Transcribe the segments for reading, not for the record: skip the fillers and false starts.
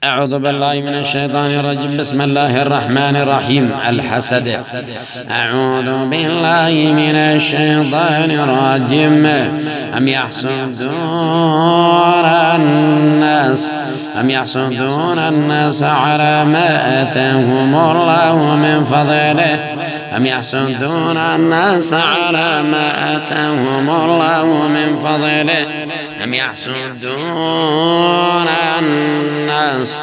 أعوذ بالله من الشيطان الرجيم. بسم الله الرحمن الرحيم. الحسد. أعوذ بالله من الشيطان الرجيم. أم يحسدون الناس على ما آتاهم الله من فضله. أم يحسدون الناس على ما آتاهم الله من فضله. أم يحسدون الناس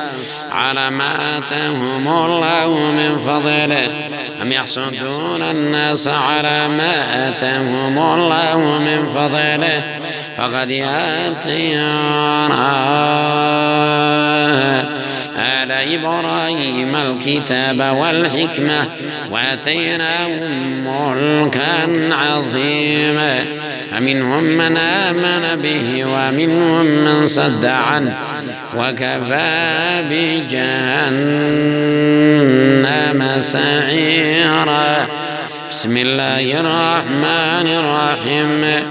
على ما آتاهم الله من فضله. أم يحسدون الناس على ما آتاهم الله من فضله. فقد آتينا آل إبراهيم الكتاب والحكمة وآتيناهم ملكا عظيما. فمنهم من آمن به ومنهم من صد عنه وكفى بجهنم سعيرا. بسم الله الرحمن الرحيم.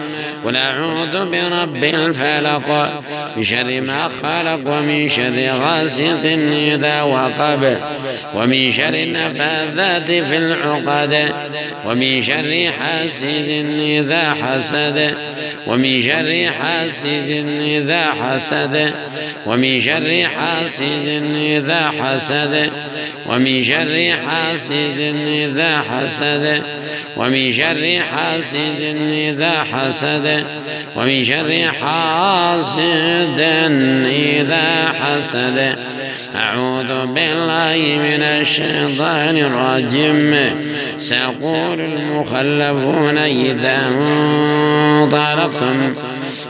قل أعوذ برب الفلق من شر ما خلق ومن شر غاسق إذا وقب ومن شر النفاثات في العقد ومن شر حاسد إذا حسد ومن شر حاسد إذا حسد ومن شر حاسد إذا حسد ومن شر حاسد إذا حسد ومن شر حاسد إذا حسد ومن شر حاسد إذا حسد. أعوذ بالله من الشيطان الرجيم. سيقول المخلفون إذا انطلقتم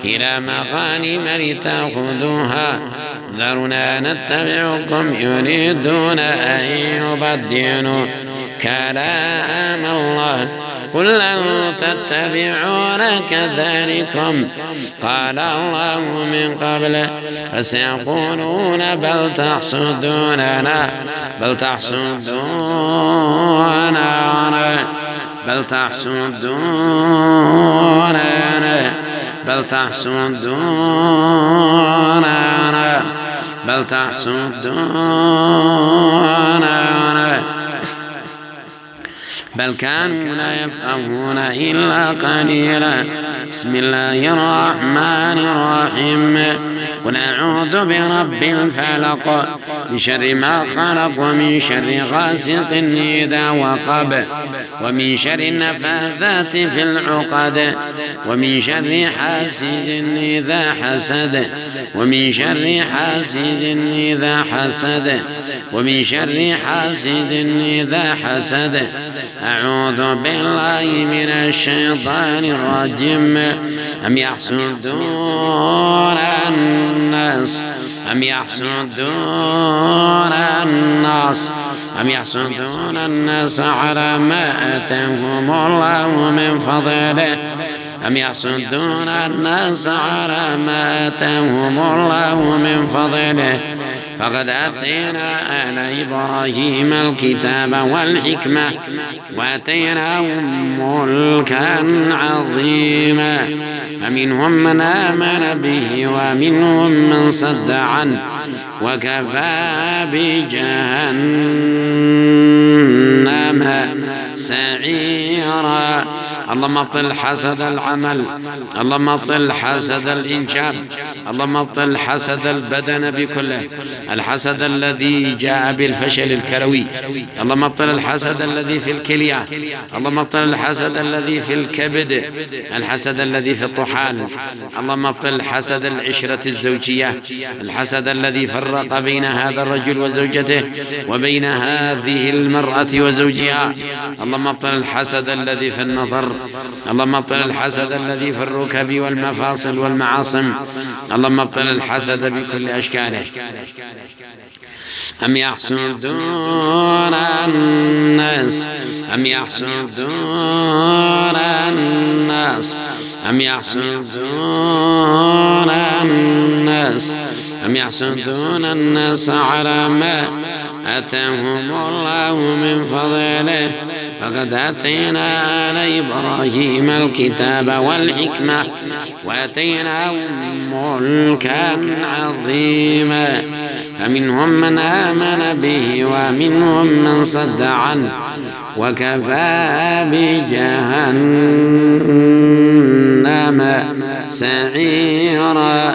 إلى مغانم لتأخذوها ذرنا نتبعكم يريدون أن يبدلوا كلام الله. قل لن تتبعون كذلكم قال الله من قبل فسيقولون بل تحسدوننا بل تحسدوننا بل تحسدوننا بل تحسدوننا بل تحسدوننا بل كانوا لا يفقهون إلا قليلا. بسم الله الرحمن الرحيم. قل أعوذ برب الفلق من شر ما خلق ومن شر غاسق إذا وقب ومن شر النفاثات في العقد ومن شر حاسد إذا حسد ومن شر حاسد إذا حسد ومن شر حاسد إذا حسد. أعوذ بالله من الشيطان الرجيم. أم يحسدون الناس أم يحسدون الناس أم يحسدون الناس على ما آتاهم الله من فضله. أم يحسدون الناس على ما آتاهم الله من فضله. فقد آتينا آل إبراهيم الكتاب والحكمة وآتيناهم ملكا عظيما. فمنهم من آمن به ومنهم من صد عنه وكفى بجهنم سعيرا. اللهم ابطل حسد العمل، اللهم ابطل حسد الإنجاب، اللهم ابطل حسد البدن بكله، الحسد الذي جاء بالفشل الكلوي، اللهم ابطل الحسد الذي في الكلية، اللهم ابطل الحسد الذي في الكبد، الحسد الذي في الطحال، اللهم ابطل حسد العشرة الزوجية، الحسد الذي فرق بين هذا الرجل وزوجته وبين هذه المرأة وزوجها، اللهم ابطل الحسد الذي في النظر، اللهم ابطل الحسد الذي في الركب والمفاصل والمعاصم، اللهم ابطل الحسد بكل أشكاله. أم يحسدون الناس أم يحسدون الناس أم يحسدون الناس أم يحسدون الناس على ما آتاهم الله من فضله. فقد آتينا آل إبراهيم الكتاب والحكمة وآتيناهم ملكا عظيما. فمنهم من آمن به ومنهم من صد عنه وكفى بجهنم سعيرا.